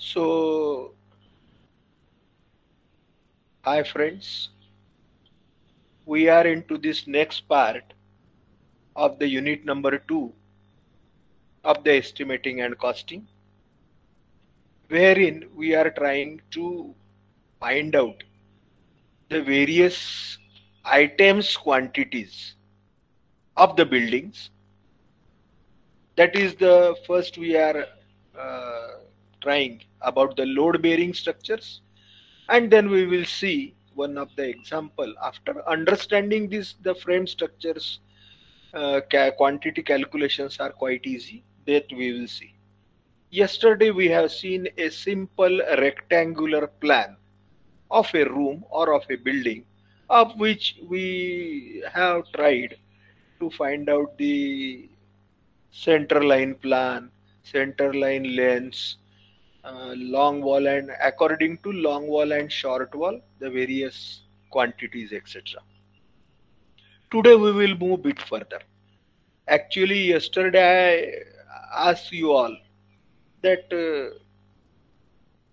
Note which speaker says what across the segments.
Speaker 1: So, hi friends, we are into this next part of the unit number 2 of the estimating and costing, wherein we are trying to find out the various items quantities of the buildings. That is the first we are uh, trying about the load bearing structures, and then we will see one of the example. After understanding this, the frame structures quantity calculations are quite easy, that we will see. Yesterday we have seen a simple rectangular plan of a room or of a building, of which we have tried to find out the center line plan, center line lengths, long wall, and according to long wall and short wall the various quantities, etc. Today we will move a bit further. Actually, yesterday I asked you all that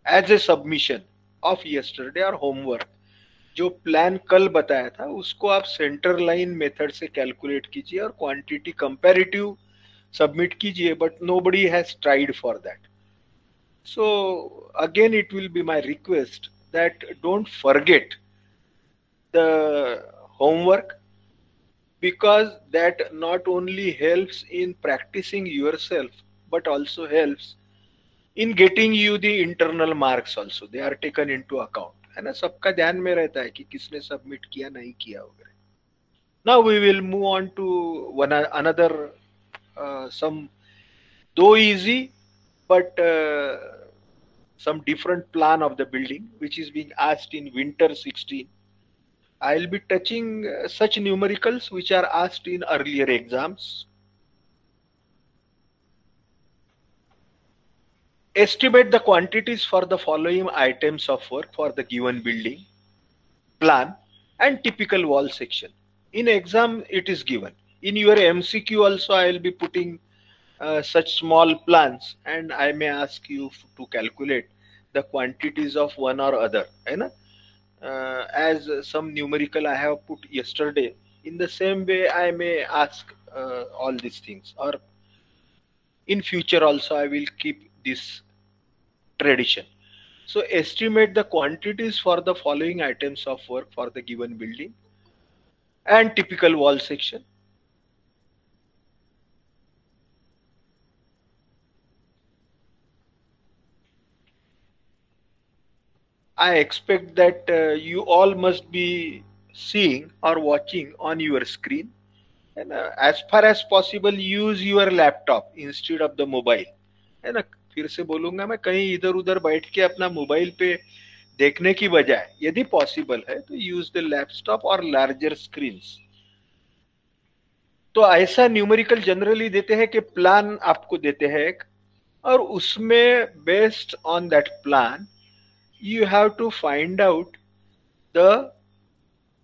Speaker 1: as a submission of yesterday और homework, जो plan कल बताया था उसको आप centre line method से calculate कीजिए और क्वांटिटी कंपैरेटिव सबमिट कीजिए, but nobody has tried for that. So again it will be my request that don't forget the homework, because that not only helps in practicing yourself but also helps in getting you the internal marks also. They are taken into account, है ना, सबका ध्यान में रहता है कि किसने submit किया नहीं किया वगैरह. Now we will move on to one another some though easy but some different plan of the building which is being asked in winter 16. I'll be touching such numericals which are asked in earlier exams. Estimate the quantities for the following items of work for the given building plan and typical wall section. In exam it is given. In your MCQ also I will be putting such small plans, and I may ask you to calculate the quantities of one or other, है ना? As some numerical I have put yesterday, in the same way I may ask all these things, or in future also I will keep this tradition. So estimate the quantities for the following items of work for the given building and typical wall section. I expect that you all must be seeing or watching on your screen, and as far as possible use your laptop instead of the mobile, है ना. फिर से बोलूंगा मैं, कहीं इधर उधर बैठ के अपना मोबाइल पे देखने की बजाय यदि पॉसिबल है तो यूज द लैपटॉप और लार्जर स्क्रीन्स. तो ऐसा न्यूमेरिकल जनरली देते हैं कि प्लान आपको देते हैं एक, और उसमें based on that plan you have to find out the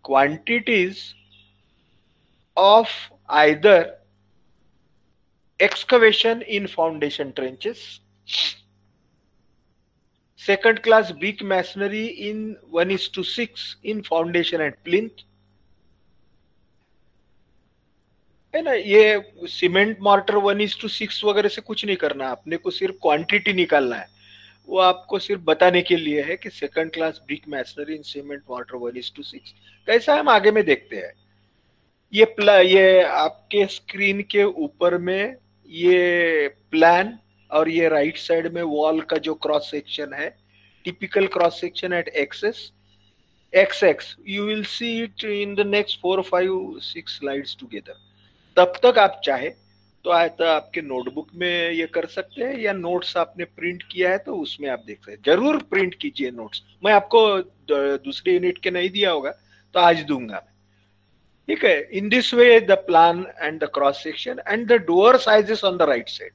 Speaker 1: quantities of either excavation in foundation trenches, second class brick masonry in 1:6 in foundation and plinth, है ना. ये सीमेंट मॉर्टर 1:6 वगैरह से कुछ नहीं करना, आपने को सिर्फ क्वांटिटी निकालना है. वो आपको सिर्फ बताने के लिए है कि सेकंड क्लास ब्रिक मैसनरी इन सीमेंट वाटर 1:6 कैसा हम आगे में देखते हैं. ये आपके स्क्रीन के ऊपर में ये प्लान, और ये राइट साइड में वॉल का जो क्रॉस सेक्शन है, typical cross section at axis XX, you will see it in the next 4, 5, 6 slides together. तब तक आप चाहे तो आपके नोटबुक में ये कर सकते हैं, या नोट्स आपने प्रिंट किया है तो उसमें आप देख सकते हैं. जरूर प्रिंट कीजिए नोट्स. मैं आपको दूसरे यूनिट के नहीं दिया होगा तो आज दूंगा, ठीक है. In this way the plan and the cross section and the door sizes on the right side,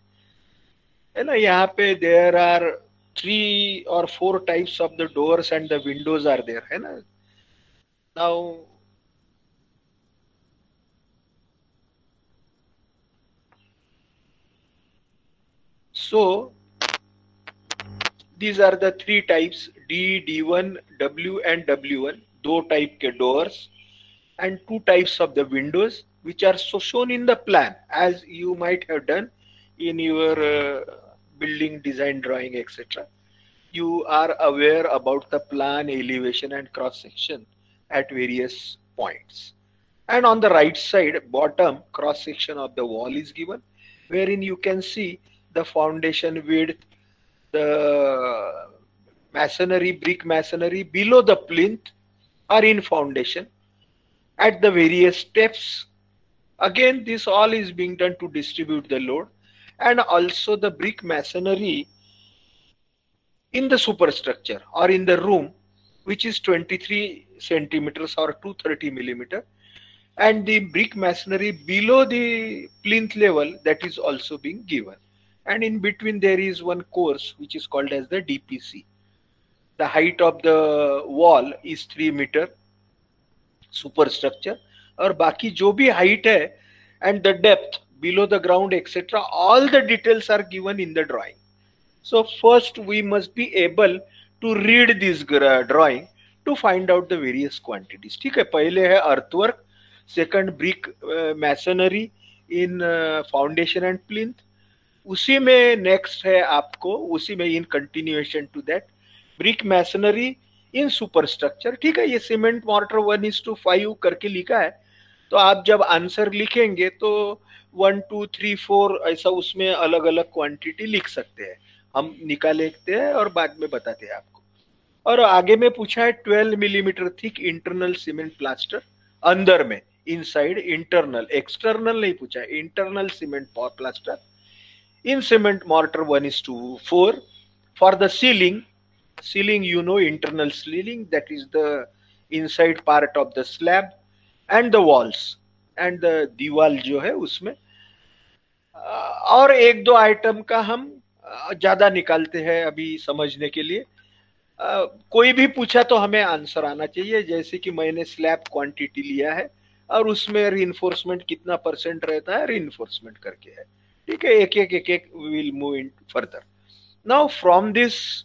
Speaker 1: है ना. यहाँ पे there are 3 or 4 types of the doors and the windows are there, है ना. Now so These are the three types, D, D1, W and W1, दो type के doors and two types of the windows which are so shown in the plan as you might have done in your building design drawing, etc. You are aware about the plan, elevation and cross section at various points. And on the right side, bottom cross section of the wall is given, wherein you can see the foundation width, the masonry, brick masonry below the plinth or in foundation at the various steps. Again, this all is being done to distribute the load, and also the brick masonry in the superstructure or in the room, which is 23 centimeters or 230 millimeter, and the brick masonry below the plinth level, that is also being given. And in between there is one course which is called as the DPC. The height of the wall is 3 meter superstructure, और बाकी जो भी height है and the depth below the ground etc, all the details are given in the drawing. So first we must be able to read this drawing to find out the various quantities. ठीक है, पहले है earthwork, second brick masonry in foundation and plinth, उसी में next है आपको, उसी में in continuation to that brick masonry in superstructure. ठीक है, ये सीमेंट मॉर्टर 1:5 करके लिखा है, तो आप जब आंसर लिखेंगे तो 1 2 3 4 ऐसा उसमें अलग अलग क्वांटिटी लिख सकते हैं, हम निकाल लेते हैं और बाद में बताते हैं आपको. और आगे में पूछा है 12 millimetre thick internal cement plaster, अंदर में इनसाइड, इंटरनल, एक्सटर्नल नहीं पूछा है, internal cement plaster in cement mortar 1:4. For the ceiling, you know, internal ceiling, that is the inside part of the slab, and the walls and the दीवाल जो है उसमें. और एक दो आइटम का हम ज्यादा निकालते हैं अभी समझने के लिए. कोई भी पूछा तो हमें आंसर आना चाहिए, जैसे कि मैंने स्लैब क्वांटिटी लिया है और उसमें रीइंफोर्समेंट कितना % रहता है, रीइंफोर्समेंट करके है. ठीक है, एक we will move in further. Now from this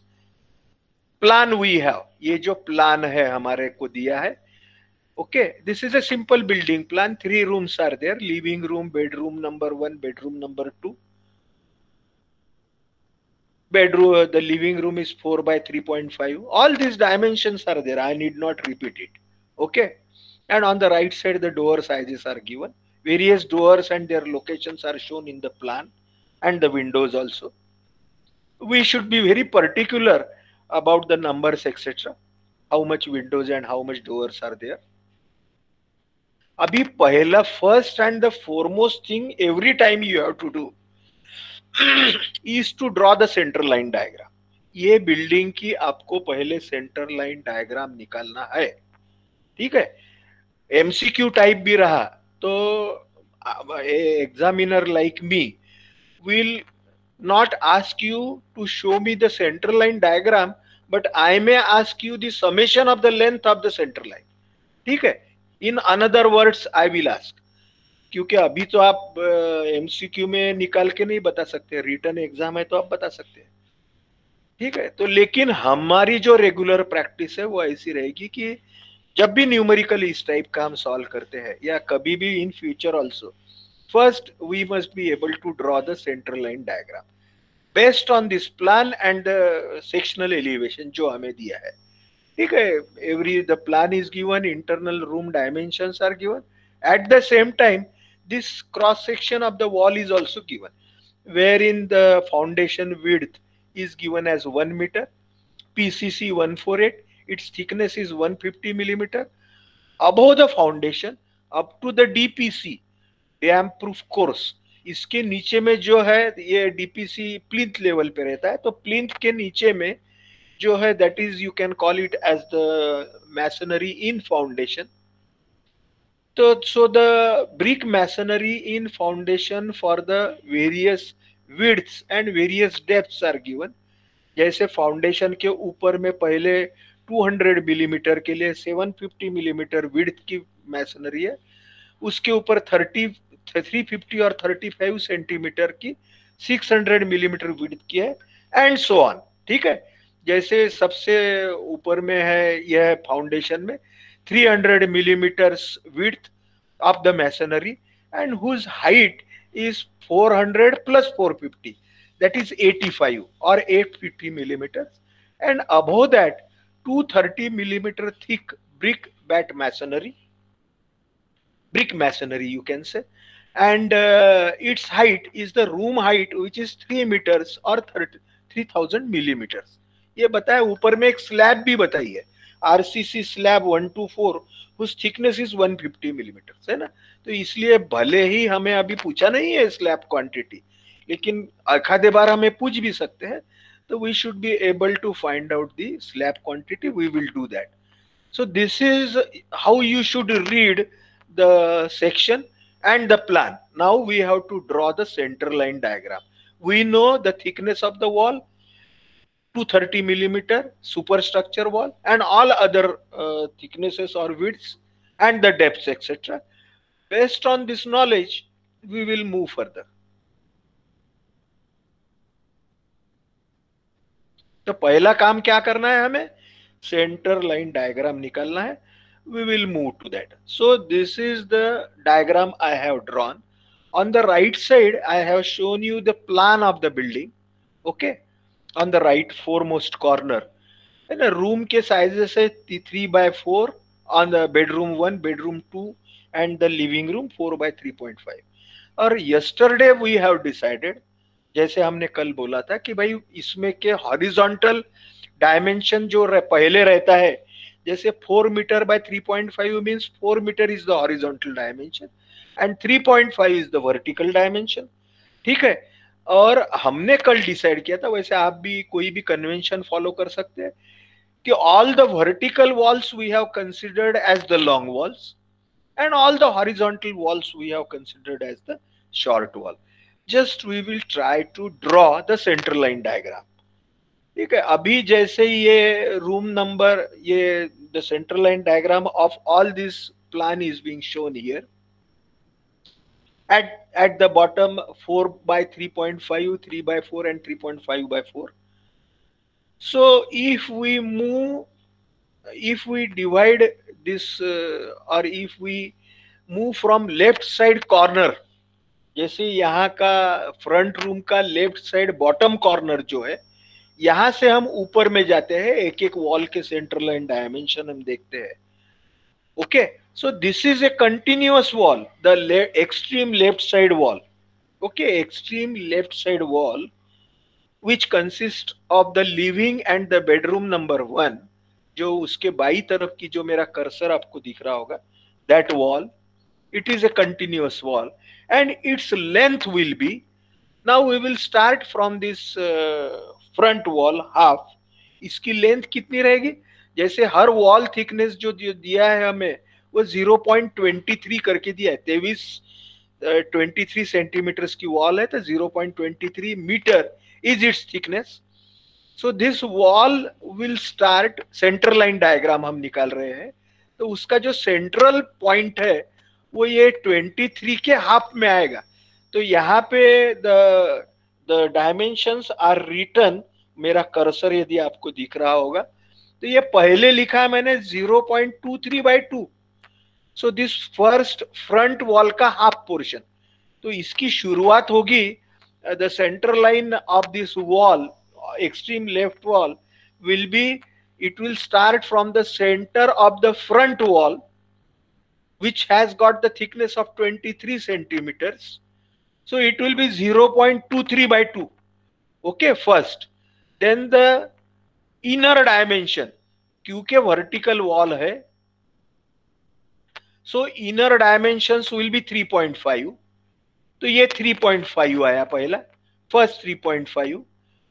Speaker 1: plan we have, ये जो प्लान है हमारे को दिया है, okay, this is a simple building plan. 3 rooms are there, living room, bedroom number 1, bedroom number 2. Bedroom, the living room is 4 by 3.5. All these dimensions are there, I need not repeat it. Okay, and on the right side the door sizes are given. Various doors and their locations are shown in the plan, and the windows also. We should be very particular about the numbers etc, how much windows and how much doors are there. अभी पहला, first and the foremost thing every time you have to do is to draw the center line diagram. ये building की आपको पहले centre line diagram निकालना है. ठीक है, एमसीक्यू टाइप भी रहा तो examiner like me will not ask you to show me the center line diagram, but I may ask you the summation of the length of the center line. ठीक है, in another words I will ask, क्योंकि अभी तो आप MCQ में निकाल के नहीं बता सकते, रिटर्न एग्जाम है तो आप बता सकते हैं. ठीक है, तो लेकिन हमारी जो रेगुलर प्रैक्टिस है वो ऐसी रहेगी कि जब भी न्यूमेरिकल इस टाइप का हम सॉल्व करते हैं या कभी भी in future also, first we must be able to draw the centre line diagram based on this plan and the sectional elevation जो हमें दिया है. ठीक है, every the plan is given, internal room dimensions are given, at the same time this cross section of the wall is also given, wherein the foundation width is given as 1 meter, PCC 148, its thickness is 150 millimeter. Above the foundation up to the DPC, damp proof course, इसके नीचे में जो है ये DPC plinth level पे रहता है, तो plinth के नीचे में जो है that is you can call it as the masonry in foundation. So the brick masonry in foundation for the various widths and various depths are given. जैसे फाउंडेशन के ऊपर में पहले 200 मिलीमीटर के लिए 750 मिलीमीटर विड्थ की मैसनरी है, उसके ऊपर 350 और 35 सेंटीमीटर की 600 मिलीमीटर विड्थ की है, एंड सो ऑन. ठीक है, जैसे सबसे ऊपर में है यह फाउंडेशन में 300 millimeters width of the masonry and whose height is 400 plus 450, that is 85 or 850 millimeters, and above that 230 millimeter thick brick masonry you can say, and its height is the room height which is 3 meters or 3000 millimeters. ये बताया, ऊपर में एक slab भी बताई है, RCC slab 124 whose thickness is 150 millimeters, है ना. तो इसलिए भले ही हमें अभी पूछा नहीं है स्लैब क्वांटिटी, लेकिन आधे बार हमें पूछ भी सकते हैं, तो we should be able to find out the slab quantity. We will do that. So this is how you should read the section and the plan. Now we have to draw the center line diagram. We know the thickness of the wall, 230 millimeter superstructure wall, and all other thicknesses or widths and the depths, etc. Based on this knowledge, we will move further. तो पहला काम क्या करना है, हमें centre line diagram निकालना है. We will move to that. So this is the diagram I have drawn. On the right side, I have shown you the plan of the building. Okay, on the right foremost corner. And the room के sizes है 3x4 on the bedroom 1, bedroom 2, and the living room 4x3.5. और yesterday we have decided, जैसे हमने कल बोला था कि भाई इसमें के हॉरिजॉन्टल डायमेंशन जो पहले रहता है, जैसे 4 metre by 3.5 means 4 metre is the horizontal dimension and 3.5 is the vertical dimension. ठीक है. और हमने कल डिसाइड किया था, वैसे आप भी कोई भी कन्वेंशन फॉलो कर सकते हैं, कि all the vertical walls we have considered as the long walls and all the horizontal walls we have considered as the short wall. Just we will try to draw the center line diagram. ठीक है. अभी जैसे ये room number, ये the center line diagram of all this plan is being shown here. At the bottom 4 by 3.5, 3 by 4 and 3.5 by 4. So if we divide this or if we move from left side corner, जैसे यहाँ का front room का left side bottom corner जो है, यहां से हम ऊपर में जाते हैं, एक एक वॉल के सेंटर लाइन डायमेंशन हम देखते हैं. Okay. So this is a continuous wall, the extreme left side wall. Okay, extreme left side wall which consists of the living and the bedroom number 1, जो उसके बाई तरफ की जो मेरा कर्सर आपको दिख रहा होगा, that wall, it is a continuous wall and its length will be, now we will start from this front wall half. इसकी लेंथ कितनी रहेगी, जैसे हर वॉल थिकनेस जो दिया है हमें वो 0.23 करके दिया है. 23 सेंटीमीटर की वॉल है, तो 0.23 metre is its thickness. So this wall will start, center line diagram हम निकाल रहे हैं, तो उसका जो सेंट्रल पॉइंट है वो ये 23 के हाफ में आएगा. तो यहाँ पे the dimensions are written, मेरा कर्सर यदि आपको दिख रहा होगा, तो ये पहले लिखा है मैंने 0.23 by 2. So this first front wall का हाफ पोर्शन, तो इसकी शुरुआत होगी, the center line of this wall, extreme left wall, will be, it will start from the center of the front wall, which has got the thickness of 23 centimeters. So it will be 0.23 by 2. Okay, first. Then the inner dimension, क्योंकि vertical wall है, so inner dimensions will be 3.5. तो ये 3.5 आया पहला, first 3.5.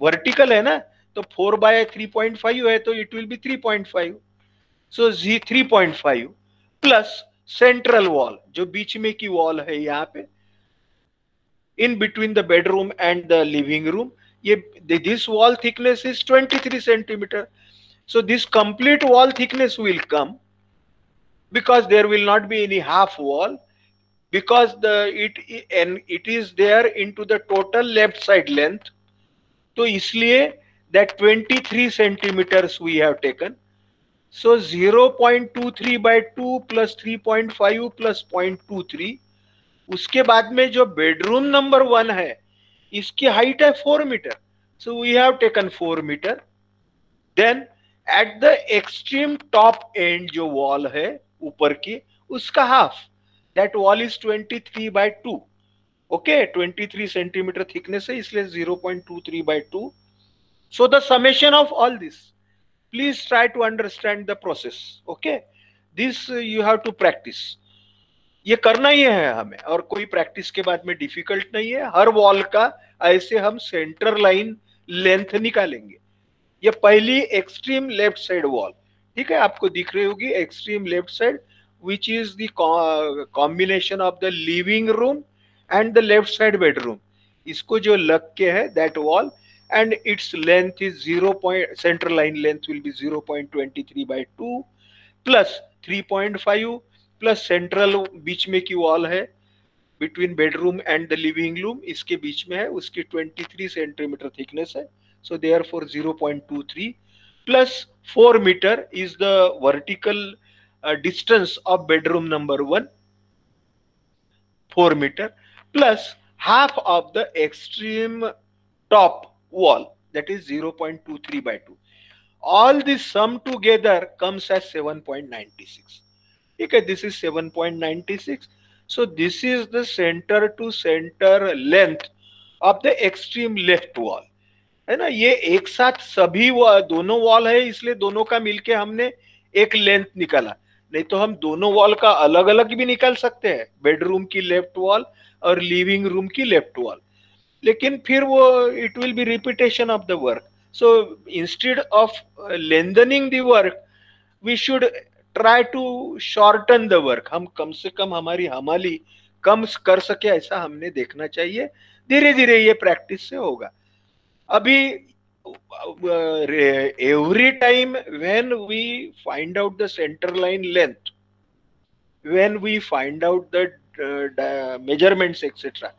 Speaker 1: Vertical है ना, तो 4 by 3.5 है, तो it will be 3.5. So 3.5 plus central wall, जो बीच में की वॉल है यहाँ पे, in between the bedroom and the living room, ये this wall thickness is 23 centimetre. So this complete wall thickness will come, because there will not be any half wall, because it is there into the total left side length. तो इसलिए that 23 centimeters we have taken. So 0.23 by 2 plus 3.5 plus 0.23. उसके बाद में जो bedroom number 1 है इसकी height है 4 metre. So we have taken 4 meter. Then at the extreme top end जो wall है ऊपर की उसका half, that wall is 23 by 2. Okay, 23 centimeter thickness है इसलिए 0.23 by 2. So the summation of all this, please try to understand the process. Okay, this you have to practice. ये करना ही है हमें, और कोई प्रैक्टिस के बाद में डिफिकल्ट नहीं है. हर वॉल का ऐसे हम सेंटर लाइन लेंथ निकालेंगे. ये पहली एक्सट्रीम लेफ्ट साइड वॉल, ठीक है, आपको दिख रही होगी extreme left side, which is the combination of the living room and the left side bedroom. इसको जो लग के है that wall, and its length is 0. Centre line length will be 0.23 by 2 plus 3.5 plus central बीच में की wall है between bedroom and the living room, इसके बीच में है, उसकी 23 सेंटीमीटर थिकनेस है. So therefore 0.23 plus 4 meter is the vertical distance of bedroom number 1, 4 meter plus half of the extreme top wall, that is 0.23 by 2. All this sum together comes as 7.96. Okay, this is 7.96. So this is the center to center length of the extreme left wall, है ना. ये एक साथ सभी दोनों wall है इसलिए दोनों का मिलके हमने एक लेंथ निकाला, नहीं तो हम दोनों वॉल का अलग अलग भी निकाल सकते हैं, बेडरूम की लेफ्ट वॉल और लिविंग रूम की लेफ्ट वॉल, लेकिन फिर वो it will be repetition of the work. So instead of lengthening the work we should try to shorten the work. हम कम से कम हमारी हमाली कम कर सके ऐसा हमने देखना चाहिए. धीरे धीरे ये प्रैक्टिस से होगा. अभी every time when we find out the center line length, when we find out the measurements etc,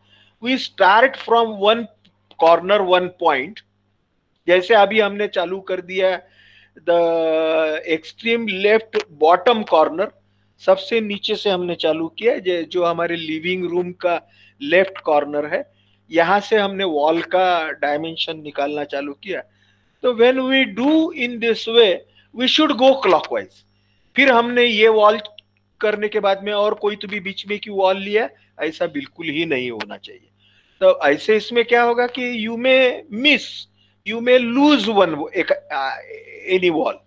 Speaker 1: we start from one corner, one point. जैसे अभी हमने चालू कर दिया the extreme left bottom corner, सबसे नीचे से हमने चालू किया, जो हमारे लिविंग रूम का लेफ्ट कॉर्नर है, यहां से हमने वॉल का डायमेंशन निकालना चालू किया. तो when we do in this way we should go clockwise. फिर हमने ये वॉल करने के बाद में और कोई तो भी बीच में की वॉल लिया, ऐसा बिल्कुल ही नहीं होना चाहिए. तो ऐसे इसमें क्या होगा कि you may miss, you may lose one any wall.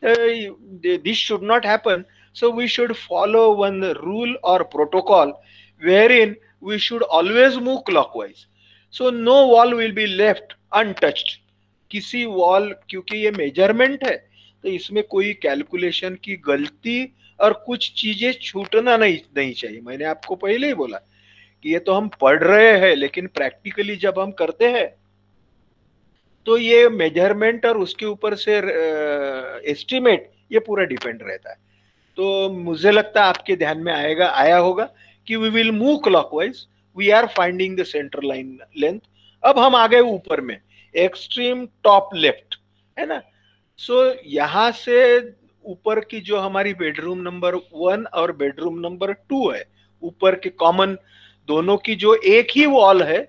Speaker 1: This should not happen. So we should follow one rule और protocol wherein we should always move clockwise. So no wall will be left untouched. किसी wall, क्योंकि ये measurement है तो इसमें कोई calculation की गलती और कुछ चीजें छूटना नहीं चाहिए. मैंने आपको पहले ही बोला कि ये तो हम पढ़ रहे हैं, लेकिन प्रैक्टिकली जब हम करते हैं तो ये मेजरमेंट और उसके ऊपर से एस्टिमेट ये पूरा डिपेंड रहता है. तो मुझे लगता है आपके ध्यान में आया होगा कि we will move clockwise, we are finding the center line length. अब हम आ गए ऊपर में, एक्सट्रीम टॉप लेफ्ट, है ना. सो यहां से ऊपर की जो हमारी बेडरूम नंबर 1 और बेडरूम नंबर 2 है, ऊपर के कॉमन दोनों की जो एक ही वॉल है,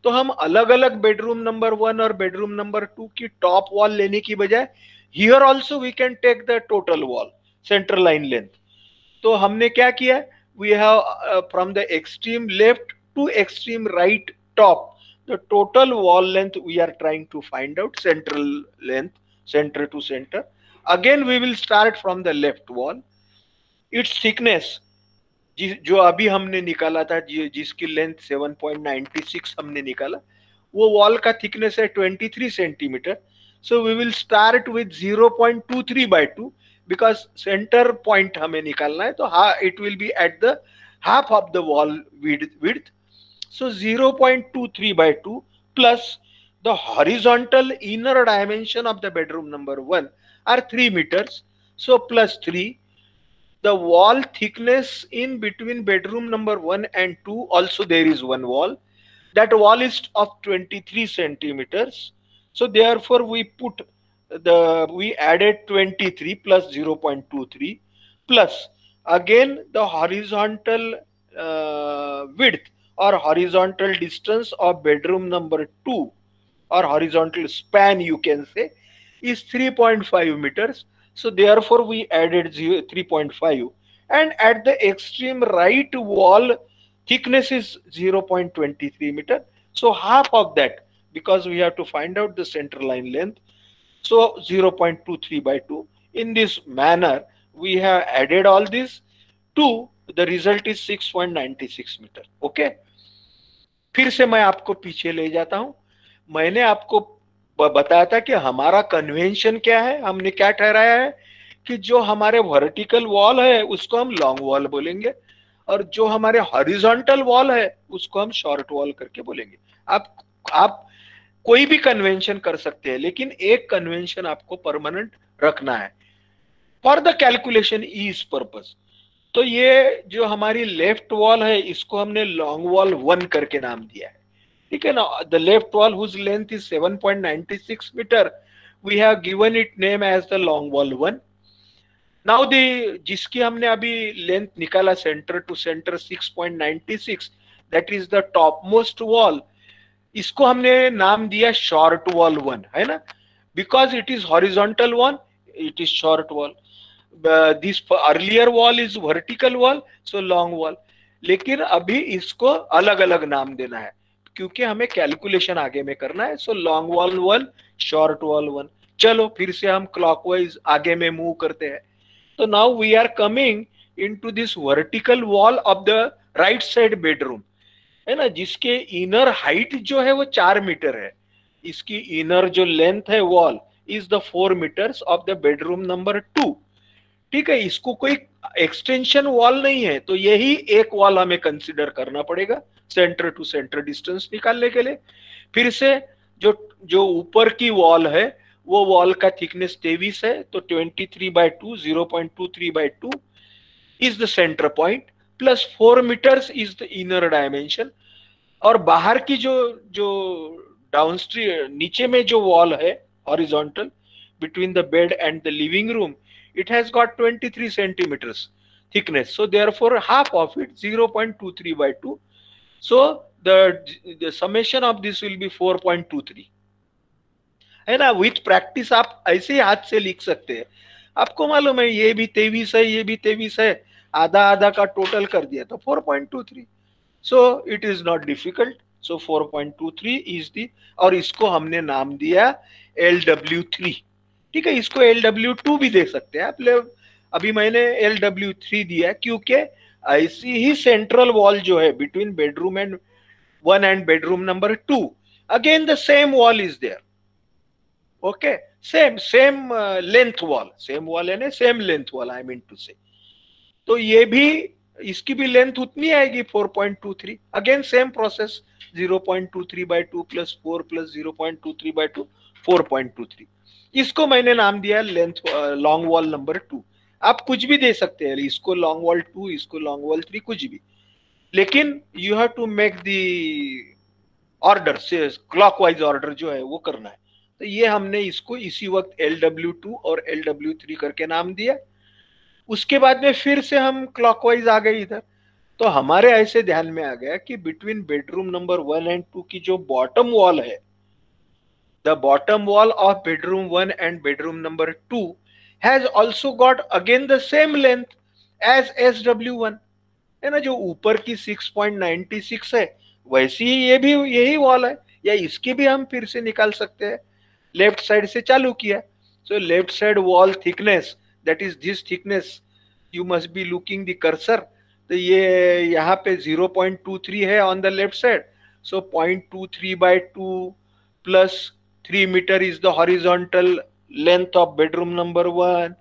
Speaker 1: तो हम अलग अलग बेडरूम नंबर 1 और बेडरूम नंबर 2 की टॉप वॉल लेने की बजाय here also we can take the total wall centre line length. तो हमने क्या किया, we have from the extreme left to extreme right top, the total wall length we are trying to find out, central length, center to center. Again we will start from the left wall. Its thickness जो अभी हमने निकाला था, जिसकी length 7.96 हमने निकाला, वो wall का थिकनेस है 23 centimetre. So we will start with 0.23 by 2 because center point हमें निकालना है, तो it will be at the half of the wall width. So 0.23 by 2 plus the horizontal inner dimension of the bedroom number 1 are 3 meters. So plus 3. The wall thickness in between bedroom number 1 and 2, also there is one wall. That wall is of 23 centimeters. So therefore we added 23 plus 0.23 plus again the horizontal width or horizontal distance of bedroom number 2, or horizontal span you can say, is 3.5 meters. So therefore we added 3.5, and at the extreme right wall thickness is 0.23 meter. So half of that, because we have to find out the center line length, so 0.23 by 2. In this manner we have added all this to, the result is 6.96 metre. Okay, फिर से मैं आपको पीछे ले जाता हूं. मैंने आपको बताया था कि हमारा कन्वेंशन क्या है. हमने क्या ठहराया है कि जो हमारे वर्टिकल वॉल है उसको हम लॉन्ग वॉल बोलेंगे, और जो हमारे हॉरिजॉन्टल वॉल है उसको हम शॉर्ट वॉल करके बोलेंगे. आप कोई भी कन्वेंशन कर सकते हैं, लेकिन एक कन्वेंशन आपको परमानेंट रखना है for the calculation ease purpose. तो ये जो हमारी लेफ्ट वॉल है इसको हमने लॉन्ग वॉल 1 करके नाम दिया है. ठीक है ना. The left wall whose length is 7.96 metre, we have given it name as the long wall 1. Now जिसकी हमने अभी लेंथ निकाला centre to centre 6.96, that is the top most wall, इसको हमने नाम दिया शॉर्ट वॉल 1, है ना. Because it is horizontal wall, it is short wall. This earlier wall is vertical wall, so long wall. लेकिन अभी इसको अलग अलग नाम देना है क्योंकि हमें कैलकुलेशन आगे में करना है. सो लॉन्ग वॉल 1, शॉर्ट वॉल 1. चलो फिर से हम क्लॉकवाइज आगे में मूव करते हैं. तो now we are coming into this vertical wall of the right side bedroom, है ना, जिसके इनर हाइट जो है वो 4 मीटर है. इसकी इनर जो लेंथ है wall is the 4 metres of the bedroom number 2. ठीक है. इसको कोई एक्सटेंशन वॉल नहीं है, तो यही एक वॉल हमें कंसीडर करना पड़ेगा सेंटर टू सेंटर डिस्टेंस निकालने के लिए. फिर से जो ऊपर की वॉल है वो वॉल का थिकनेस 23 है, तो 23/2 0.23/2 is the centre point, plus 4 metres is the inner dimension. और बाहर की जो डाउनस्ट्रीम नीचे में जो वॉल है horizontal between the bed and the living room, it has got 23 centimeters thickness, so therefore half of it 0.23/2. so the summation of this will be 4.23, है ना. विथ प्रैक्टिस आप ऐसे ही हाथ से लिख सकते हैं. आपको मालूम है ये भी 23 है, ये भी 23 है, आधा आधा का टोटल कर दिया तो 4.23. So it is not difficult. So 4.23 is the, और इसको हमने नाम दिया LW3. ठीक है. इसको LW2 भी दे सकते हैं आप. अभी मैंने LW3 दिया क्योंकि ऐसी ही सेंट्रल वॉल जो है between bedroom and 1 and bedroom number 2, again the same wall is there. Okay, same length wall, same wall है ना, same length wall I mean to say. तो ये भी, इसकी भी लेंथ उतनी आएगी 4.23. Again same process 0.23/2 plus 4 plus 0.23/2 4.23. इसको मैंने नाम दिया लेंथ लॉन्ग वॉल नंबर 2. आप कुछ भी दे सकते हैं, इसको लॉन्ग वॉल 2, इसको लॉन्ग वॉल 3, कुछ भी, लेकिन you have to make the order से क्लॉकवाइज ऑर्डर जो है वो करना है. तो ये हमने इसको इसी वक्त LW2 और LW3 करके नाम दिया. उसके बाद में फिर से हम क्लॉकवाइज आ गए इधर. तो हमारे ऐसे ध्यान में आ गया कि बिटवीन बेडरूम नंबर 1 एंड 2 की जो बॉटम वॉल है, the bottom wall of bedroom 1 and bedroom number 2 has also got again the same length as SW1, है ना. जो ऊपर की 6.96 है वैसी ही ये भी यही वॉल है, या इसकी भी हम फिर से निकाल सकते हैं. लेफ्ट साइड से चालू किया. So left side wall thickness, that is this thickness, you must be looking the cursor. तो ये यहाँ पे 0.23 है on the left side. So 0.23/2 plus 3 meter is the horizontal length of bedroom number 1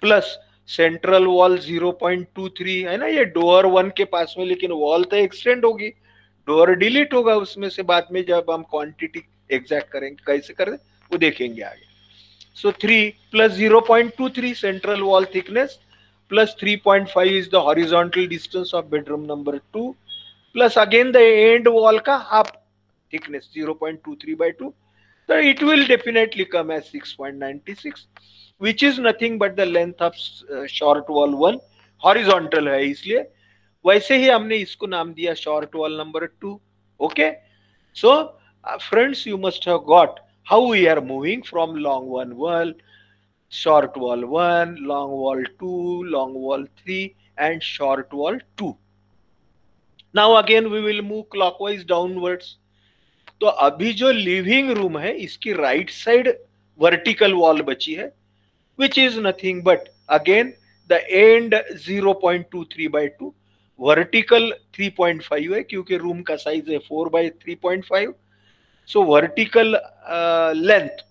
Speaker 1: plus central wall 0.23, है ना. ये door 1 के पास में, लेकिन वॉल तो एक्सटेंड होगी, डोर डिलीट होगा उसमें से बाद में जब हम क्वांटिटी एग्जैक्ट करेंगे. कैसे करें वो देखेंगे आगे. सो 3 plus 0.23 central wall thickness plus 3.5 is the horizontal distance of bedroom number 2 plus again the end wall का half thickness 0.23/2 So it will definitely come as 6.96, which is nothing but the length of short wall 1. Horizontal है इसलिए, वैसे ही हमने इसको नाम दिया short wall number 2. Okay, so friends, you must have got how we are moving from long wall, short wall 1, long wall 2, long wall 3, and short wall 2. Now again we will move clockwise downwards. तो अभी जो living room है इसकी right side vertical wall बची है, which is nothing but again the end 0.23/2, vertical 3.5 है क्योंकि room का साइज है 4/3.5. सो vertical length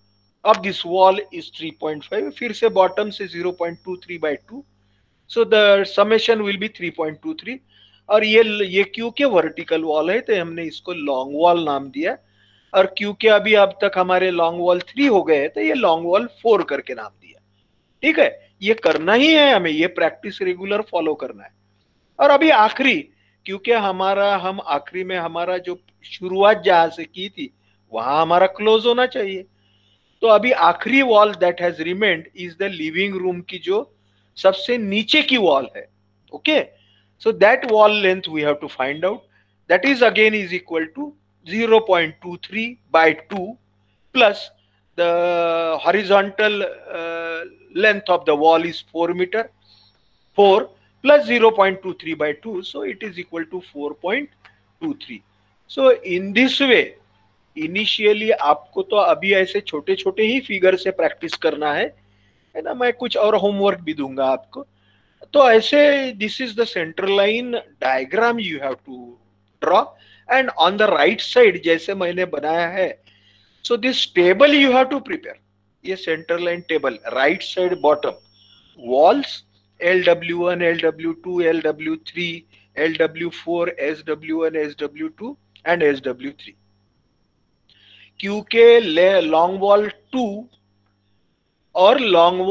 Speaker 1: of this wall is 3.5. फिर से बॉटम से 0.23/2, so the summation will be 3.23. और ये क्योंकि वर्टिकल वॉल है तो हमने इसको लॉन्ग वॉल नाम दिया, और क्योंकि अभी अब तक हमारे लॉन्ग वॉल 3 हो गए तो ये लॉन्ग वॉल 4 करके नाम दिया. ठीक है, ये करना ही है हमें, ये प्रैक्टिस रेगुलर फॉलो करना है. और अभी आखिरी, क्योंकि हम आखिरी में हमारा जो शुरुआत जहां से की थी वहां हमारा क्लोज होना चाहिए. तो अभी आखिरी wall that has remained is the living room की जो सबसे नीचे की वॉल है. Okay, so that wall length we have to find out. That is again is equal to 0.23/2 plus the horizontal length of the wall is 4 meter. 4 plus 0.23/2, so it is equal to 4.23. So in this way initially आपको तो अभी ऐसे छोटे छोटे ही figure से practice करना है ना. मैं कुछ और होमवर्क भी दूंगा आपको. तो ऐसे this is the centre line diagram you have to draw, and on the right side जैसे मैंने बनाया है, so this table you have to prepare. ये centre line table, right side bottom walls LW1, LW2, LW3, LW4, SW1, SW2 and SW3. क्योंकि long wall 2 और long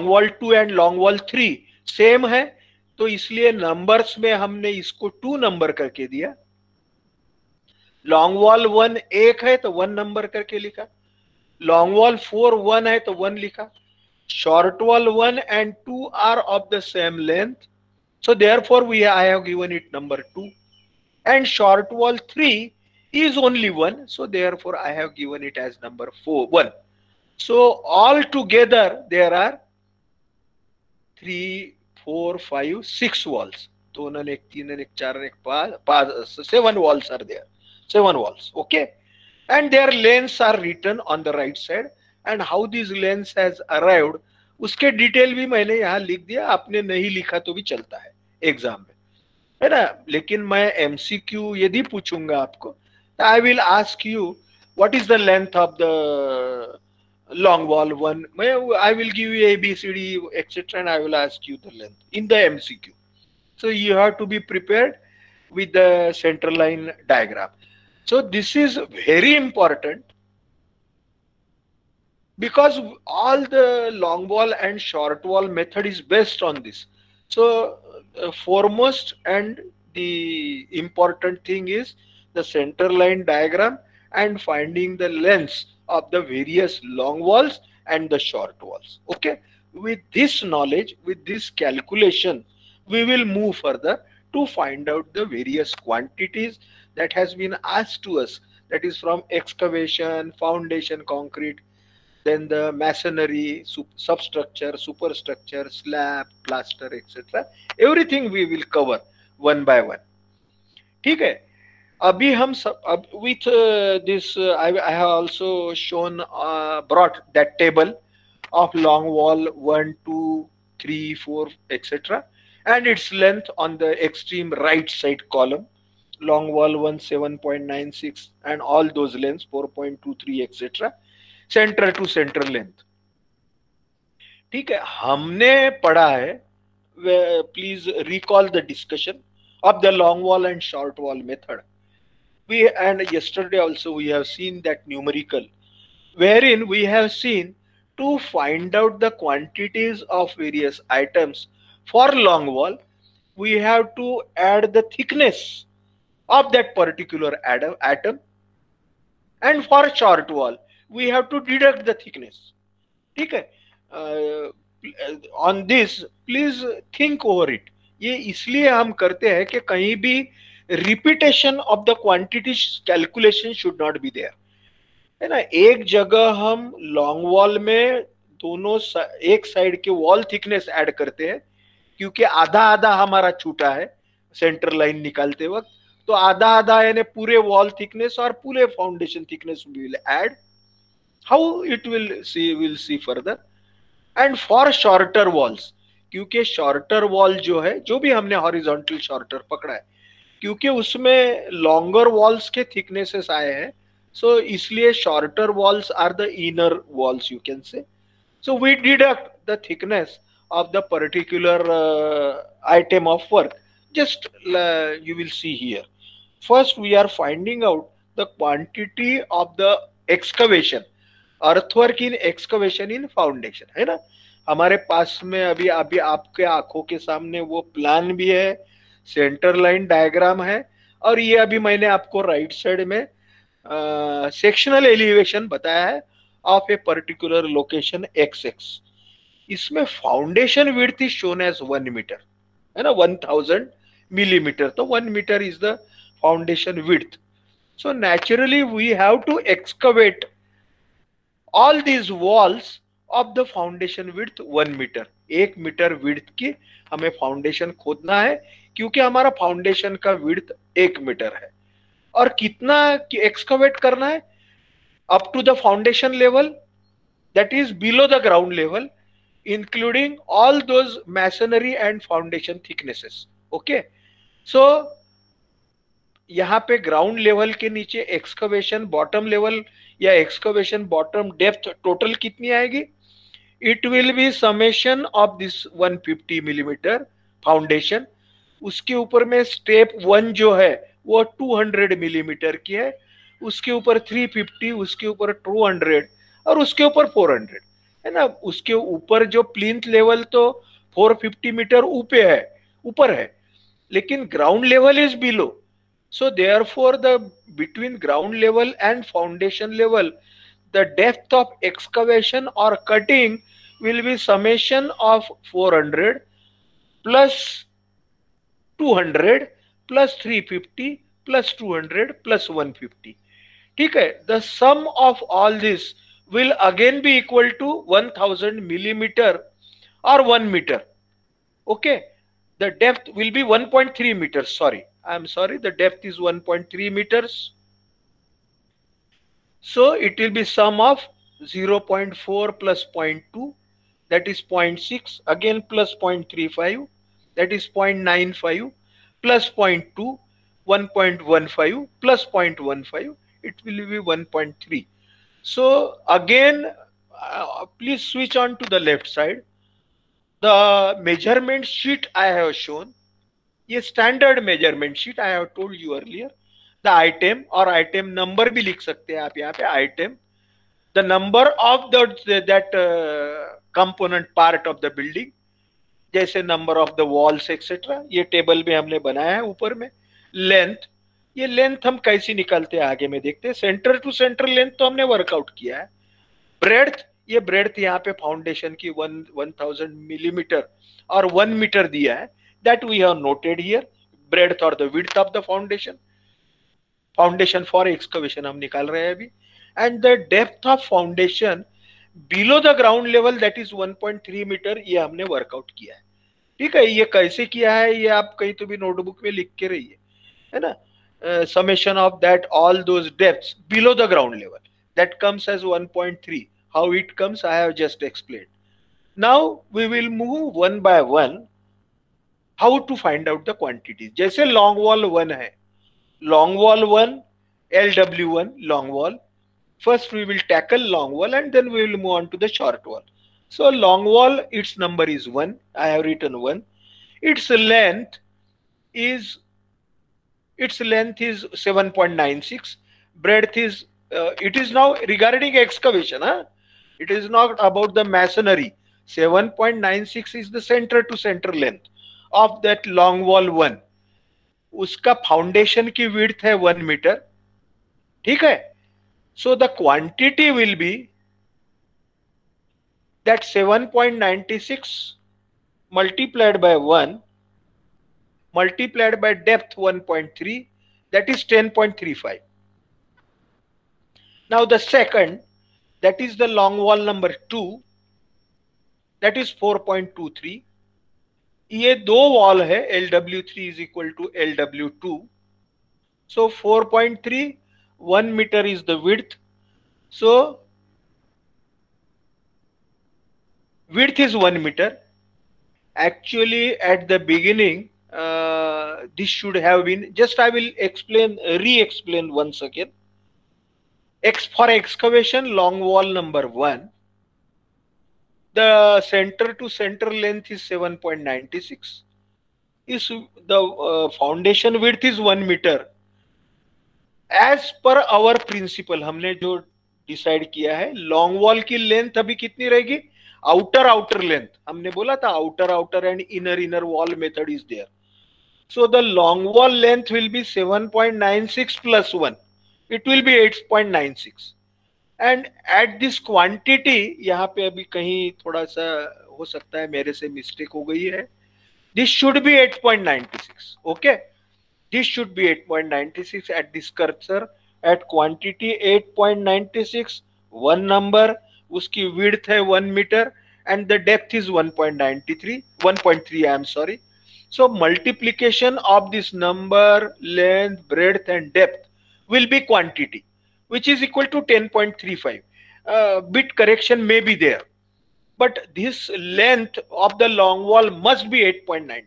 Speaker 1: wall 2 and long wall 3 same है, तो इसलिए नंबर्स में हमने इसको 2 number करके दिया. लॉन्ग वॉल 1 1 है तो 1 नंबर करके लिखा. लॉन्ग वॉल 4 1 है तो 1 लिखा. Short wall 1 and 2 are of the same length, so therefore I have given it number 2. And short wall 3 is only 1, so therefore I have given it as number 1. So all together there are 3, 4, 5, 6 walls. 2 and 3 and 4 and 5, 7 walls are there. 7 walls. Okay, and their lengths are written on the right side, and how these lengths has arrived उसके detail भी मैंने यहाँ लिख दिया. आपने नहीं लिखा तो भी चलता है एग्जाम में, है ना. लेकिन मैं MCQ यदि पूछूंगा आपको, I will ask you what is the length of the long wall 1. I will give you A, B, C, D, etc. and I will ask you the length in the MCQ. So you have to be prepared with the center line diagram. So this is very important because all the long wall and short wall method is based on this. So foremost and the important thing is the center line diagram and finding the lengths of the various long walls and the short walls. Okay, with this knowledge, with this calculation, we will move further to find out the various quantities that has been asked to us, that is from excavation, foundation concrete, then the masonry, substructure, superstructure, slab, plaster, etc. Everything we will cover one by one. ठीक है, अभी हम सब with this I have also shown brought that table of long wall 1, 2, 3, 4, etc. and its length on the extreme right side column. Long wall 1 7.96 and all those lengths 4.23 etc. Centre to centre length. ठीक है, हमने पढ़ा है, please recall the discussion of the long wall and short wall method. And yesterday also we have seen that numerical, wherein we have seen to find out the quantities of various items for long wall, we have to add the thickness of that particular atom and for short wall we have to deduct the thickness. ठीक है, on this please think over it. ये इसलिए हम करते हैं कि कहीं भी repetition of the quantity calculation should not be there, है ना. एक जगह हम लॉन्ग वॉल में दोनों एक साइड के वॉल थिकनेस ऐड करते हैं, क्योंकि आधा आधा हमारा छूटा है सेंटर लाइन निकालते वक्त, तो आधा आधा यानी पूरे वॉल थिकनेस और पूरे foundation thickness will add. How it will see further. And for shorter walls, क्योंकि शॉर्टर वॉल जो है, जो भी हमने हॉरिजॉन्टल शॉर्टर पकड़ा है, क्योंकि उसमें लॉन्गर वॉल्स के थिकनेसेस आए हैं, सो इसलिए shorter walls are the inner walls you can say. So we deduct the thickness of the particular item of work. Just you will see here. First we are finding out the quantity of the excavation, earthwork in excavation in foundation, है ना. हमारे पास में अभी अभी आपके आंखों के सामने वो प्लान भी है, सेंटर लाइन डायग्राम है, और ये अभी मैंने आपको राइट साइड में सेक्शनल एलिवेशन बताया है of a particular location XX. इसमें foundation width is shown as 1 metre, है ना, 1000 मिलीमीटर. तो 1 metre is the foundation width. So naturally we have to excavate all these walls of the foundation width 1 metre. 1 metre width की हमें foundation खोदना है, क्योंकि हमारा फाउंडेशन का विड्थ 1 मीटर है. और कितना एक्सकवेट करना है? Up to the foundation level, that is below the ground level, including all those masonry and foundation thicknesses. Okay, so यहाँ पे ग्राउंड लेवल के नीचे एक्सकवेशन बॉटम लेवल या एक्सकवेशन बॉटम डेप्थ टोटल कितनी आएगी? It will be summation of this 150 millimetre foundation. उसके ऊपर में स्टेप 1 जो है वो 200 मिलीमीटर की है, उसके ऊपर 350, उसके ऊपर 200 और उसके ऊपर 400, है ना. उसके ऊपर जो प्लिंथ लेवल तो 450 मीटर ऊपर है, लेकिन ground level is below. So therefore the between ground level and foundation level the depth of excavation और cutting will be summation of 400 plus 200 plus 350 plus 200 plus 150. ठीक है, the sum of all this will again be equal to 1000 millimeter or 1 meter. Okay, the depth will be 1.3 meters. Sorry, the depth is 1.3 meters. So it will be sum of 0.4 plus 0.2, that is 0.6, again plus 0.35, that is 0.95, plus 0.2, 1.15 plus 0.15, it will be 1.3. So again, please switch on to the left side. The measurement sheet I have shown, ये standard measurement sheet I have told you earlier. The item और item number भी लिख सकते हैं आप यहाँ पे, item, the number of that component part of the building, जैसे number of the walls etc. ये टेबल में हमने बनाया है ऊपर में. Length, ये लेंथ हम कैसे निकालते हैं आगे में देखते हैं. सेंटर टू सेंटर लेंथ तो हमने वर्कआउट किया है. ब्रेड्थ, ये ब्रेड्थ यहाँ पे फाउंडेशन की 1000 मिलीमीटर और 1 मीटर दिया है, that we have noted here. Breadth और the width of the foundation for excavation हम निकाल रहे हैं अभी. And the depth of foundation below the ground level, that is 1.3 metre, ये हमने वर्कआउट किया है. ठीक है, ये कैसे किया है ये आप कहीं तो भी नोटबुक में लिख के रहिए, है ना. Summation of that all those depths below the ground level, that comes as 1.3. How it comes I have just explained. Now we will move one by one how to find out the quantities. जैसे long wall 1 है, long wall 1, LW1 long wall. First we will tackle long wall and then we will move on to the short wall. So long wall, its number is 1. I have written 1. Its length is 7.96. Breadth is it is now regarding excavation, it is not about the masonry. 7.96 is the center to center length of that long wall 1. उसका foundation की width है 1 metre. ठीक है, So the quantity will be that 7.96 multiplied by 1 multiplied by depth 1.3, that is 10.35. Now the second, that is the long wall number 2, that is 4.23. ये दो wall है, LW3 is equal to LW2. So 4.3, 1 meter is the width. So width is 1 meter. Actually at the beginning this should have been, just I will re-explain once again. For excavation long wall number 1, the center to center length is 7.96. is the foundation width is 1 meter. As per our principle, हमने जो decide किया है, long wall की length अभी कितनी रहेगी, outer length. हमने बोला था outer and inner wall method is there. So the long wall length will be 7.96 plus 1. It will be 8.96. And at this quantity, यहाँ पे अभी कहीं थोड़ा सा हो सकता है मेरे से मिस्टेक हो गई है. This should be 8.96. Okay. This should be 8.96 at this cursor. At quantity 8.96, one number, उसकी width है 1 meter and the depth is 1.3. I am sorry. So multiplication of this number, length, breadth and depth will be quantity, which is equal to 10.35. Bit correction may be there, but this length of the long wall must be 8.96.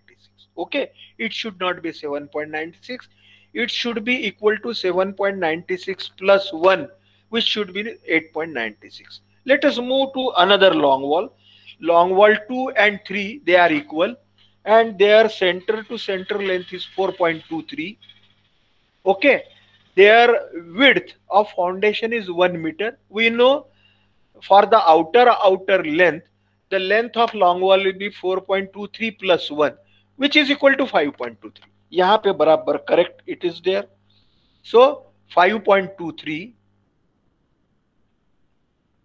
Speaker 1: Okay, it should not be 7.96. It should be equal to 7.96 plus 1, which should be 8.96. Let us move to another long wall. Long wall 2 and 3, they are equal, and their center to center length is 4.23. Okay, their width of foundation is 1 meter. We know for the outer length, the length of long wall will be 4.23 plus 1, which is equal to 5.23. यहाँ पे बराबर correct it is there. So 5.23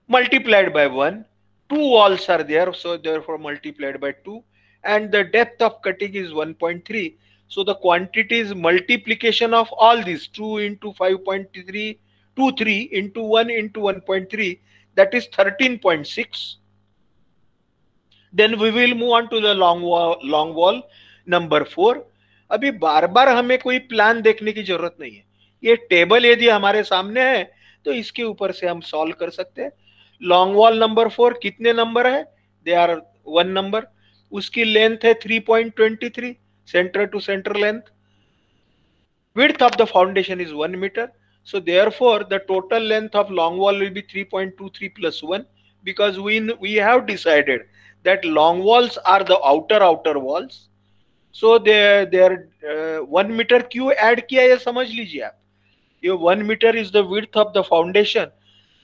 Speaker 1: multiplied by 1, two walls are there, so therefore multiplied by 2, and the depth of cutting is 1.3. So the quantity is multiplication of all these, 2 into 5.3, 23 into 1 into 1.3, that is 13.6. Then we will move on to the long wall number 4. अभी बार बार हमें कोई plan देखने की जरूरत नहीं है. ये table यदि हमारे सामने है तो इसके ऊपर से हम सॉल्व कर सकते हैं. लॉन्ग वॉल नंबर 4 कितने नंबर है, दे आर 1 नंबर. उसकी लेंथ है 3.23, centre to centre length. Width of the foundation is 1 meter. So therefore the total length of long wall will be 3.23 plus 1, because we have decided that long walls are the outer walls. So their 1 meter क्यों add किया ये समझ लीजिए आप. ये 1 meter is the width of the foundation.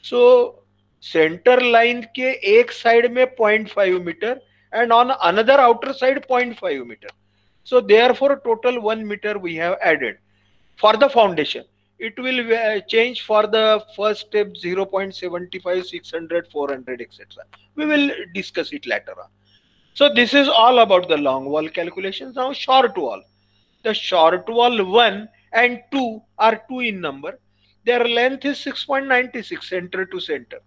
Speaker 1: So center line के एक side में 0.5 meter and on another outer side 0.5 meter. So therefore total 1 meter we have added for the foundation. It will change for the first step 0.75, 600, 400, etc. We will discuss it later on. So this is all about the long wall calculations. Now short wall. The short wall 1 and 2 are 2 in number. Their length is 6.96 center to center.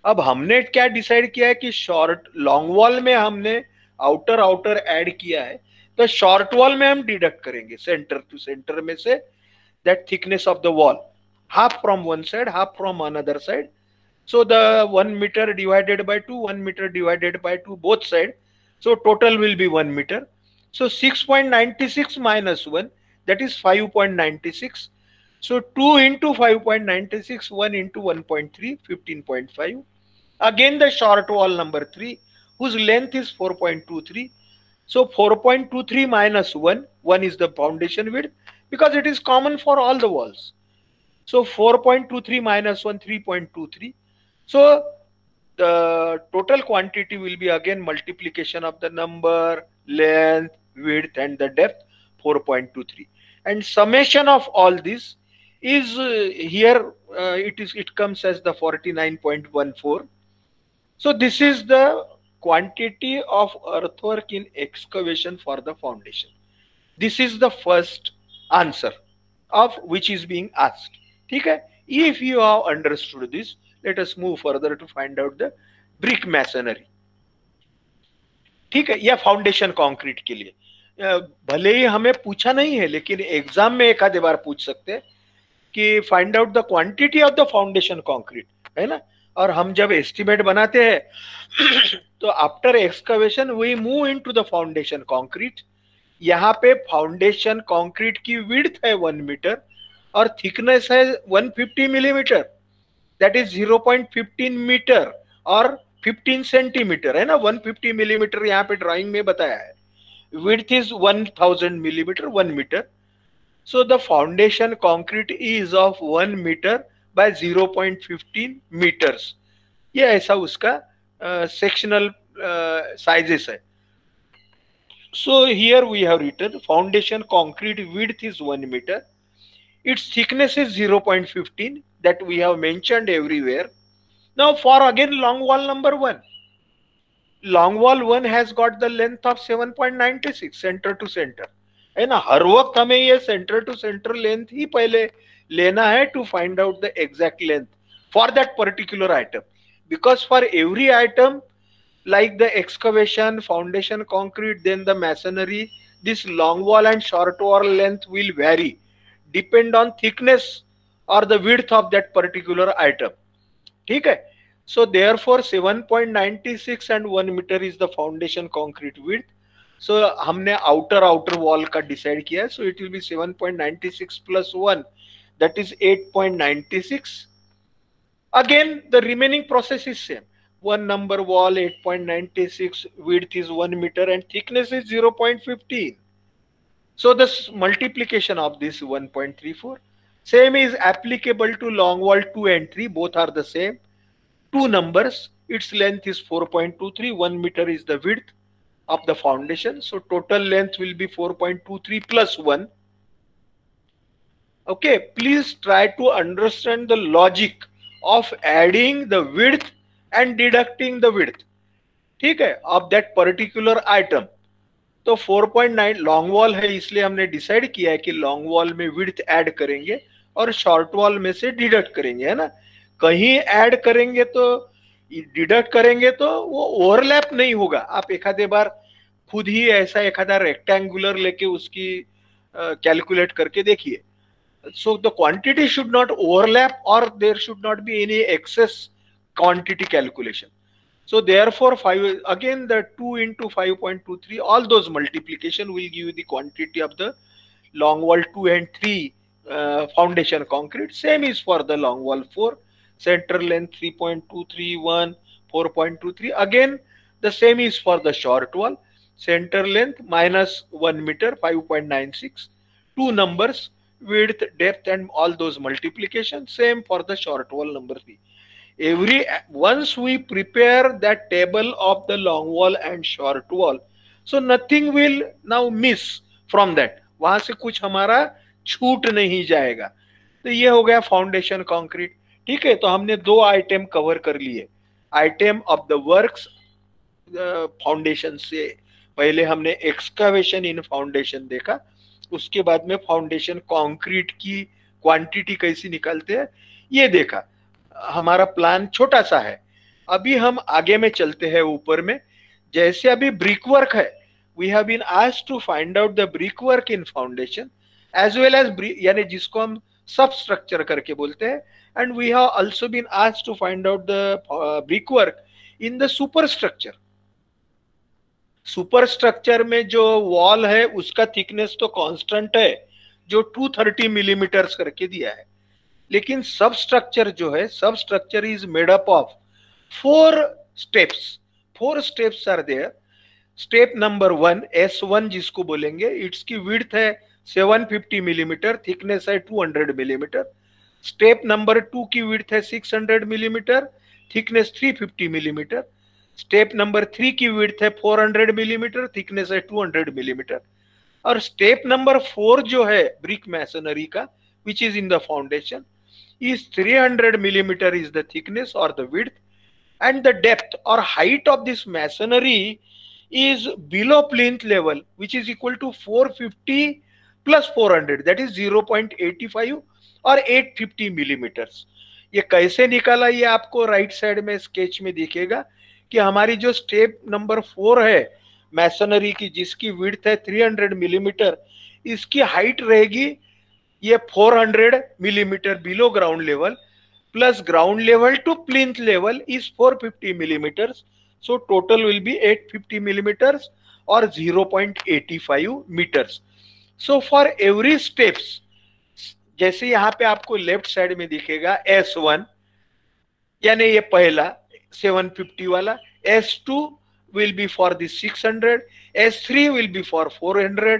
Speaker 1: अब हमने क्या decide किया है कि short long wall में हमने outer add किया है, तो शॉर्ट वॉल में हम डिडक्ट करेंगे सेंटर टू सेंटर में से that thickness of the wall, half from one side, half from another side. So the 1 meter divided by 2, 1 meter divided by 2, both sides. So total will be 1 meter. So 6.96 minus 1, that is 5.96. So 2 into 5.96, 1 into 1.3, 15.5. Again the short wall number 3, whose length is 4.23. So 4.23 minus 1, 1 is the foundation width, because it is common for all the walls. So 4.23 minus 1, 3.23. So the total quantity will be again multiplication of the number, length, width and the depth, 4.23. And summation of all this is here, it comes as the 49.14. So this is the quantity of earthwork in excavation for the foundation. This is the first answer of which is being asked. ठीक है? If you have understood this, let us move further to find out the brick masonry. ठीक है, या foundation concrete के लिए भले ही हमें पूछा नहीं है, लेकिन एग्जाम में एक आधे बार पूछ सकते हैं कि find out the quantity of the foundation concrete, है ना। और हम जब एस्टिमेट बनाते हैं तो after excavation we move into the foundation concrete. यहाँ पे फाउंडेशन कंक्रीट की विड्थ है 1 मीटर और थिकनेस है 150 मिलीमीटर, दैट इज 0.15 मीटर और 15 सेंटीमीटर, है ना। 150 मिलीमीटर यहाँ पे ड्राइंग में बताया है। Width is 1000 millimetre, 1 metre. So the foundation concrete is of 1 meter by 0.15 meters. ये ऐसा उसका sectional sizes है. So here we have written foundation concrete width is 1 meter. Its thickness is 0.15 that we have mentioned everywhere. Now for again long wall number 1. Long wall 1 has got the length of 7.96 center to center. है ना। हर वक्त हमें ये centre to centre length ही पहले लेना है to find out the exact length for that particular item, because for every item like the excavation, foundation concrete, then the masonry, this long wall and short wall length will vary depend on thickness or the width of that particular item. ठीक है। So therefore 7.96 and 1 meter is the foundation concrete width. So हमने outer wall का decide किया है, so it will be 7.96 plus 1, that is 8.96. Again the remaining process is same. One number wall 8.96, width is 1 meter and thickness is 0.15. So the multiplication of this 1.34. Same is applicable to long wall 2 and 3, both are the same. Two numbers, its length is 4.23, 1 meter is the width of the foundation. So total length will be 4.23 plus 1. Okay, please try to understand the logic of adding the width and deducting the width, ठीक है, of that particular item. तो 4.9 long wall है, इसलिए हमने decide किया है कि long wall में विड्थ ऐड करेंगे और शॉर्ट वॉल में से डिडक्ट करेंगे, है ना। कहीं ऐड करेंगे तो डिडक्ट करेंगे तो वो ओवरलैप नहीं होगा। आप एक आधे बार खुद ही ऐसा एक आधा रेक्टेंगुलर लेके उसकी कैलकुलेट करके देखिए। So the quantity should not overlap और there should not be any excess quantity calculation. So therefore 5 again the 2 into 5.23, all those multiplication will give you the quantity of the long wall 2 and 3 foundation concrete. Same is for the long wall 4, center length 3.231, 4.23. Again the same is for the short wall, center length minus 1 meter 5.96, two numbers, width, depth and all those multiplication. Same for the short wall number 3. Once we prepare that table of the long wall and short wall, so nothing will now miss from that. वहां से कुछ हमारा छूट नहीं जाएगा। तो ये हो गया फाउंडेशन कंक्रीट, ठीक है। तो हमने दो आइटम कवर कर लिए। Item of the works, foundation से पहले हमने एक्सकावेशन इन फाउंडेशन देखा, उसके बाद में फाउंडेशन कंक्रीट की क्वांटिटी कैसी निकालते हैं ये देखा। हमारा प्लान छोटा सा है। अभी हम आगे में चलते हैं ऊपर में। जैसे अभी ब्रिक वर्क है, we have been asked to find out the brick work in foundation as well as, यानी जिसको हम सब स्ट्रक्चर करके बोलते हैं, and we have also been asked to find out the brick work in the super structure. Super structure में जो wall है उसका थिकनेस तो कांस्टेंट है, जो 230 मिलीमीटर करके दिया है। लेकिन सब स्ट्रक्चर जो है, sub structure is made up of 4 steps. 4 steps are there. Step number 1, S1 जिसको बोलेंगे, इट्स की विड्थ है 750 मिलीमीटर, थिकनेस है 200 मिलीमीटर। स्टेप नंबर 2 की विड्थ है 600 millimetre, thickness 350 millimetre. Step number 3 की विड्थ है 400 मिलीमीटर, थिकनेस है 200 मिलीमीटर। और स्टेप नंबर 4 जो है ब्रिक मैसनरी का, which is in the foundation is 300 millimeter is the thickness or the width, and the depth or height of this masonry is below plinth level, which is equal to 450 plus 400, that is 0.85 और 850 millimetres. ये कैसे निकाला, ये आपको right side में sketch में दिखेगा कि हमारी जो स्टेप नंबर 4 है मैसनरी की, जिसकी विड्थ है 300 मिलीमीटर, इसकी हाइट रहेगी ये 400 millimetre below ground level, plus ground level to plinth level is 450 millimetres, so total will be 850 millimeters or 0.85 meters. So for every steps, जैसे यहाँ पे आपको लेफ्ट साइड में दिखेगा S1 यानी ये पहला 750 वाला, S2 will be for the 600, S3 will be for 400,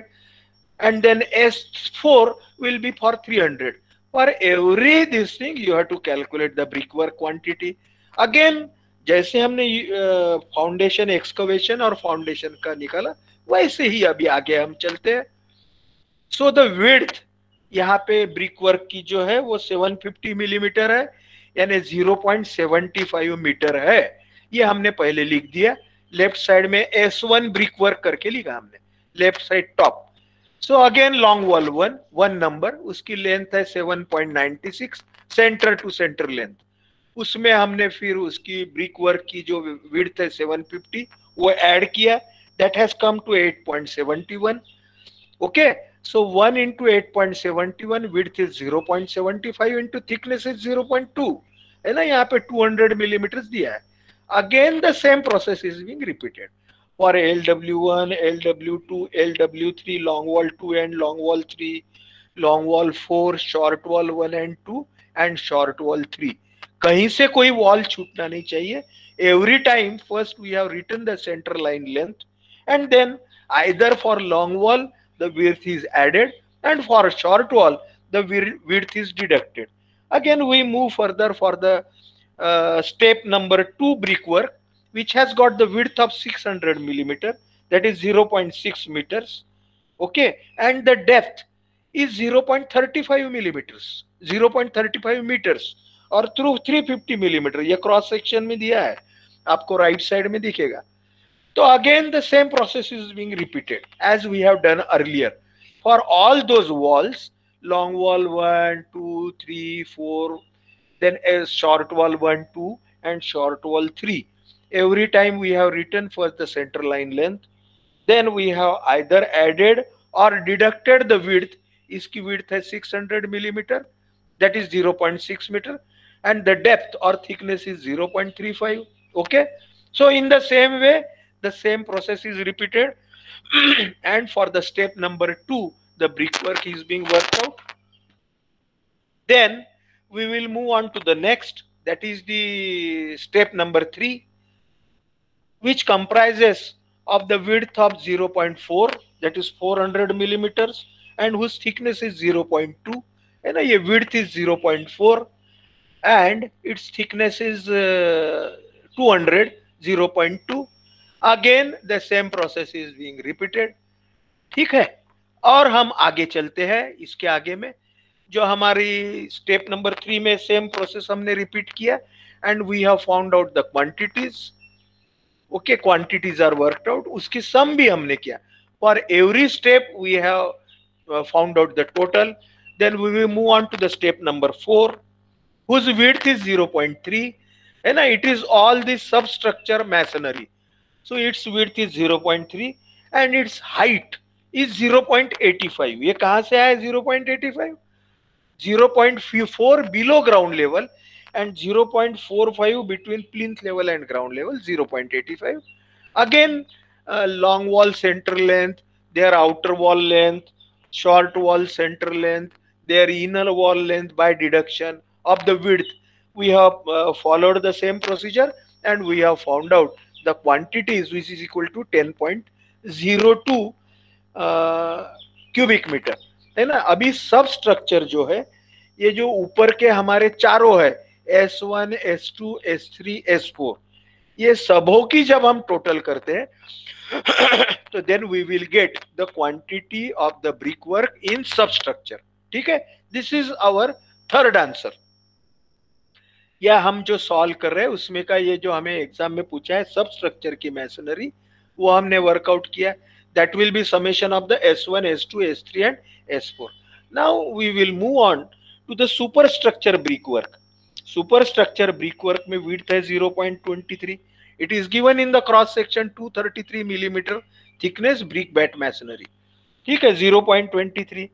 Speaker 1: and then S4 will be for 300. For every this thing you have to calculate the brickwork quantity. Again जैसे हमने फाउंडेशन एक्सकवेशन और foundation का निकाला, वैसे ही अभी आगे हम चलते हैं। सो द विड्थ यहाँ पे ब्रिक वर्क की जो है वो 750 मिलीमीटर है, यानी 0.75 मीटर है। ये हमने पहले लिख दिया, लेफ्ट साइड में S1 ब्रिक वर्क करके लिखा हमने, left side top. So again long wall 1 number, उसकी लेंथ है 7.96 सेंटर टू सेंटर लेंथ। उसमें हमने फिर उसकी ब्रिक वर्क की जो विड्थ है 750 वो ऐड किया, that has come to 8.71। Okay, so 1 into 8.71 width is 0.75 into thickness is 0.2, है ना, यहाँ पे 200 मिलीमीटर दिया है। Again the same process is being repeated for LW1, LW2, LW3, long wall 2 and long wall 3, long wall 4, short wall 1 and 2 and short wall 3। कहीं से कोई वॉल छूटना नहीं चाहिए। Every time first we have written the centre line length and then either for long wall the width is added and for short wall the width is deducted. Again we move further for the step number 2 brick work which has got the width of 600 millimeter, that is 0.6 meters, okay, and the depth is 0.35 millimeters, 0.35 meters और through 350 millimetre. ये cross section में दिया है, आपको right side में दिखेगा। तो again the same process is being repeated as we have done earlier for all those walls, long wall 1, 2, 3, 4, then a short wall 1, 2 and short wall 3. Every time we have written first the center line length, then we have either added or deducted the width. इसकी width है 600 millimeter, that is 0.6 meter, and the depth or thickness is 0.35. Okay, so in the same way the same process is repeated and for the step number 2 the brickwork is being worked out. Then we will move on to the next, that is the step number 3, which comprises of the width of 0.4, that is 400 millimeters, and whose thickness is 0.2, and a width is 0.4 and its thickness is 200, 0.2. Again the same process is being repeated. ठीक है, और हम आगे चलते हैं। इसके आगे में जो हमारी स्टेप नंबर 3 में सेम प्रोसेस हमने रिपीट किया and we have found out the quantities. Okay, quantities are worked out, उसकी सम भी हमने किया। For every step we have found out the total. Then we will move on to the step number 4 whose width is 0.3, है ना, it is all the substructure masonry, so its width is 0.3 and its height is 0.85. ये कहाँ से आया 0.85? 0.4 below ground level and 0.45 between plinth level and ground level, 0.85. Again long wall center length, their outer wall length, short wall center length, their inner wall length by deduction of the width. We have followed the same procedure and we have found out the quantities, which is equal to 10.02 cubic meter, है ना। अभी सब structure जो है, ये जो ऊपर के हमारे चारों है S1, S2, S3, S4, ये सबों की जब हम टोटल करते हैं तो then we will get the quantity of the brick work in substructure. ठीक है, this is our third answer. या हम जो सॉल्व कर रहे हैं उसमें का ये जो हमें एग्जाम में पूछा है सब स्ट्रक्चर की मैसनरी, वो हमने वर्कआउट किया। That will be summation of the S1, S2, S3 and S4। Now we will move on to the super structure brickwork. Superstructure brickwork में width है 0.23। It is given in the cross section 233 millimetre thickness brick bat masonry. ठीक है, 0.23।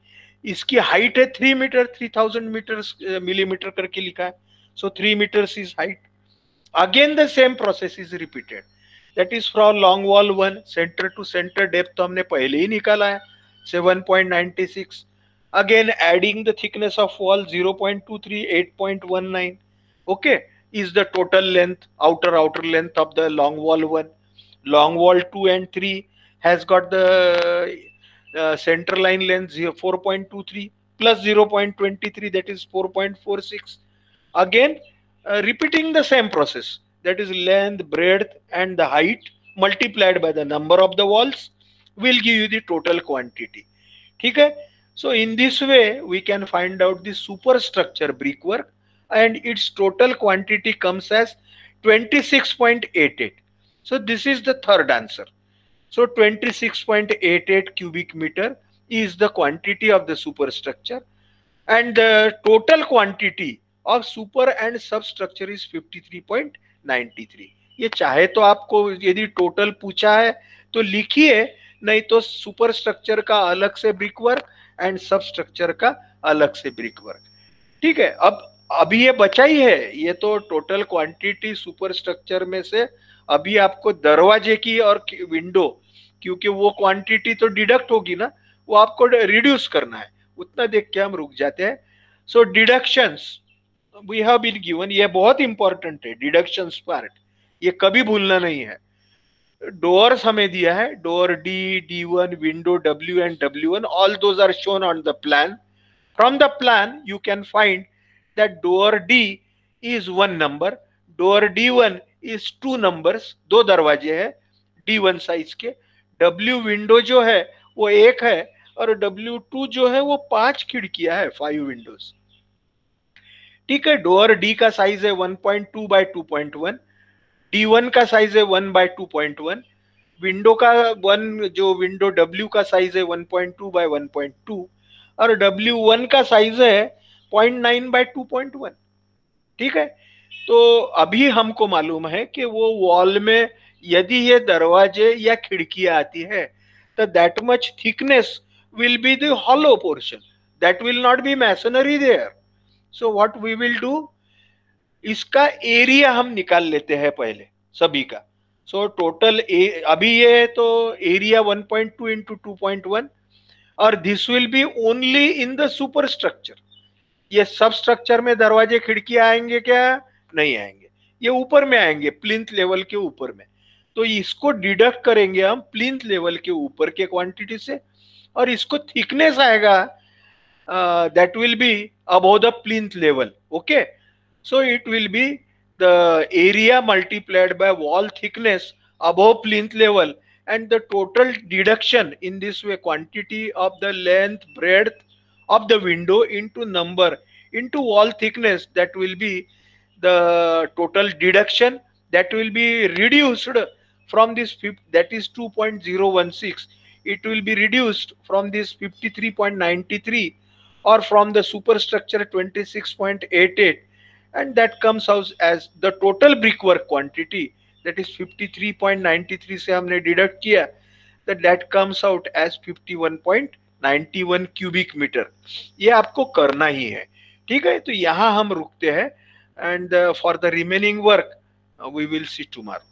Speaker 1: इसकी height है 3 metre, 3000 metre millimetre करके लिखा है। So 3 meters is height. Again the same process is repeated. That is from long wall 1 center to center depth तो हमने पहले ही निकाला है 7.96. Again adding the thickness of wall 0.23, 8.19. Okay, is the total length, outer length of the long wall 1. Long wall 2 and 3 has got the center line length 4.23 plus 0.23, that is 4.46. Again repeating the same process, that is length, breadth and the height multiplied by the number of the walls will give you the total quantity. ठीक है, so in this way we can find out the superstructure brickwork and its total quantity comes as 26.88. so this is the third answer. So 26.88 cubic meter is the quantity of the superstructure and the total quantity of super and substructure is 53.93. ये चाहे तो आपको यदि total पूछा है तो लिखिए, नहीं तो सुपर स्ट्रक्चर का अलग से ब्रिक वर्क एंड सब स्ट्रक्चर का अलग से ब्रिक वर्क। ठीक है, अब अभी ये बचा ही है, ये तो टोटल क्वांटिटी सुपर स्ट्रक्चर में से अभी आपको दरवाजे की और विंडो, क्योंकि वो क्वांटिटी तो डिडक्ट होगी ना, वो आपको रिड्यूस करना है, उतना देख के हम रुक जाते हैं। So deductions we have been given, ये बहुत इंपॉर्टेंट है डिडक्शंस पार्ट, ये कभी भूलना नहीं है। डोर्स हमें दिया है, door D, D1, window W and W1, all those are shown on the plan. From the plan you can find that door D is 1 number, door D1 is 2 numbers, 2 दरवाजे हैं D1 साइज के। W window जो है वो 1 है और W2 जो है वो 5 खिड़कियां है, 5 विंडोज। ठीक है, डोर डी का साइज है 1.2 बाय 2.1, D1 का साइज है 1 बाय 2.1, विंडो का जो विंडो W का साइज है 1.2 बाय 1.2 और W1 का साइज है 0.9 बाय 2.1। ठीक है, तो अभी हमको मालूम है कि वो वॉल में यदि ये दरवाजे या खिड़कियां आती है तो that much thickness will be the hollow portion, that will not be masonry there. So what we will do, इसका एरिया हम निकाल लेते हैं पहले सभी का। सो टोटल अभी ये तो एरिया 1.2 इंटू 2.1 और this will be only in the super structure. ये सब स्ट्रक्चर में दरवाजे खिड़कियां आएंगे क्या? नहीं आएंगे, ये ऊपर में आएंगे, प्लिंथ लेवल के ऊपर में। तो इसको डिडक्ट करेंगे हम प्लिंथ लेवल के ऊपर के क्वांटिटी से और इसको थिकनेस आएगा that will be above the plinth level. Okay, so it will be the area multiplied by wall thickness above plinth level and the total deduction in this way, quantity of the length, breadth of the window into number into wall thickness, that will be the total deduction that will be reduced from this, that is 2.016. It will be reduced from this 53.93 or from the superstructure 26.88, and that comes out as the total brickwork quantity, that is 53.93 से हमने deduct किया, that comes out as 51.91 cubic meter। ये आपको करना ही है। ठीक है, तो यहाँ हम रुकते हैं and for the remaining work we will see tomorrow.